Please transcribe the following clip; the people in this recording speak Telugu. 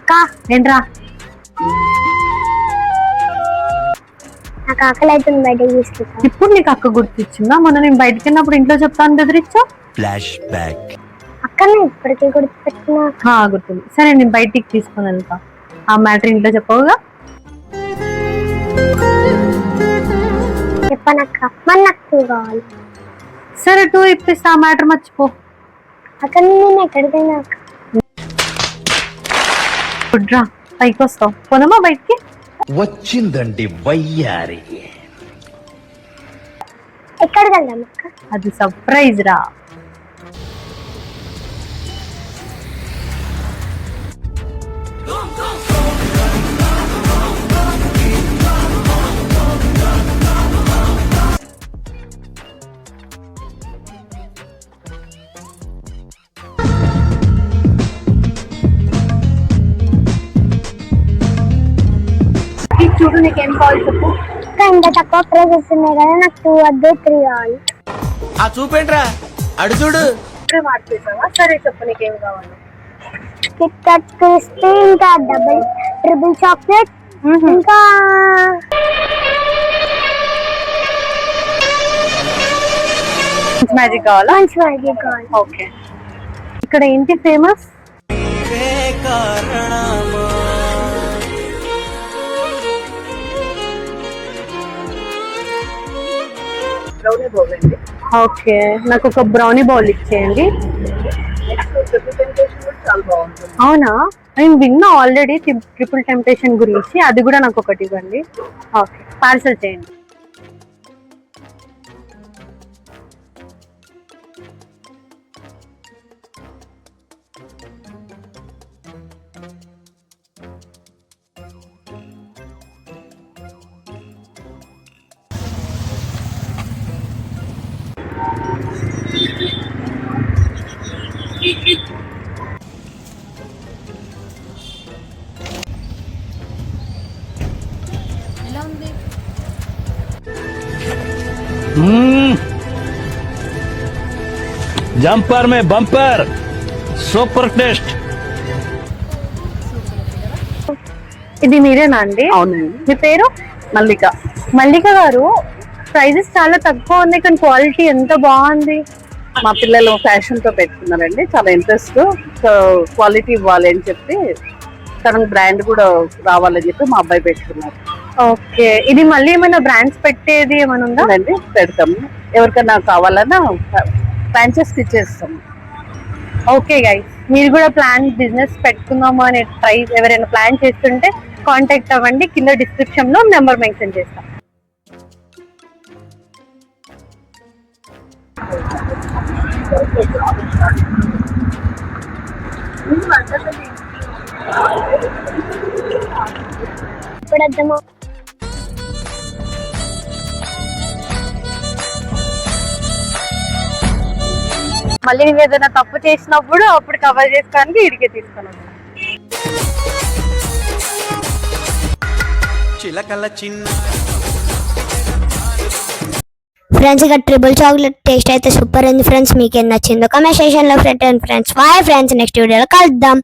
అక్క ఏంట్రా? నాకు ఆకలి అవుతుంది, బయటకు తీసుకెళ్తా. ఇప్పుడు నీకు అక్క గుర్తిచ్చిందా? మొన్న నేను బయటకు వెళ్ళినప్పుడు ఇంట్లో చెప్తాను బెదిరించా. Flash back. అక్కనే ఇప్పటికీ గుర్తు పెట్టుకున్నా. గుర్తుంది. సరే నేను బయటికి తీసుకొని వెళ్తా. ఆ మ్యాటర్ ఇంట్లో చెప్పవుగా? చెప్పనక్క, మరి నాకు 2 కావాలి. సరే 2 ఇప్పిస్తా. ఆ మ్యాటర్ మర్చిపో. అక్కడ నేను ఎక్కడికైనా అక్క. గుడ్రా, పైకి వస్తావు. పోనమ్మా బయటికి. వచ్చిందండి వయ్యారి. ఎక్కడికి వెళ్దాం అక్క? అది సర్ప్రైజ్ రా. చూడు, నీకేం కావాలి చెప్పు. అక్క ఇంత తక్కువ ప్రైజెస్ ఉన్నాయి కదా, నాకు 2 వద్దు 3 కావాలి. ఆ చూపేంట్రా అడు చూడు. ఇప్పుడే మార్చేసావా? సరే చెప్పు, నీకేం కావాలి? కిట్ కట్ క్రిస్పీ, ఇంకా ట్రిపుల్ చాక్లెట్, ఇంకా మ్యాజిక్ కావాలా? మంచి మ్యాజిక్ కావాలి. ఓకే. ఇక్కడ ఏంటి ఫేమస్? ఓకే, నాకు ఒక బ్రౌనీ బౌల్ ఇచ్చేయండి. అవునా? నేను విన్నా ఆల్రెడీ ట్రిపుల్ టెంప్టేషన్ గురించి. అది కూడా నాకు ఒకటి ఇవ్వండి. ఓకే, పార్సల్ చేయండి. जंपर में बम्पर సూపర్ టేస్ట్. ఇది మీరేనా అండి? అవునండి, మీ పేరు? మల్లిక. మల్లిక గారు, ప్రైజెస్ చాలా తక్కువ ఉన్నాయి కానీ క్వాలిటీ ఎంత బాగుంది. మా పిల్లలు ఫ్యాషన్ తో పెట్టుకున్నారండి, చాలా ఇంట్రెస్ట్. సో క్వాలిటీ ఇవ్వాలి అని చెప్పి, తన బ్రాండ్ కూడా రావాలని చెప్పి మా అబ్బాయి పెట్టుకున్నారు. ఓకే, ఇది మళ్ళీ ఏమైనా బ్రాండ్స్ పెట్టేది ఏమైనా ఉందా? అండి పెడతాము, ఎవరికైనా కావాలన్నా ఫ్రాంచైజ్ ఇచ్చేస్తాము. ఓకే గైస్, మీరు కూడా బిజినెస్ పెట్టుకుందాము అనే ఎవరైనా ప్లాన్ చేస్తుంటే కాంటాక్ట్ అవ్వండి. కింద డిస్క్రిప్షన్ లో నెంబర్ మెన్షన్ చేస్తాం. ఇప్పుడు వద్దామా? మళ్ళీ నేను ఏదైనా తప్పు చేసినప్పుడు అప్పుడు కవర్ చేసుకోవడానికి ఇడికే తీసుకున్నాను. ఫ్రెండ్స్, ఇక ట్రిపుల్ చాక్లెట్ టేస్ట్ అయితే సూపర్ ఉంది ఫ్రెండ్స్. మీకు ఏం నచ్చిందో కమెంట్ సెక్షన్ లో ఫ్రెండ్స్. బాయ్ ఫ్రెండ్స్, నెక్స్ట్ వీడియోలో కలుద్దాం.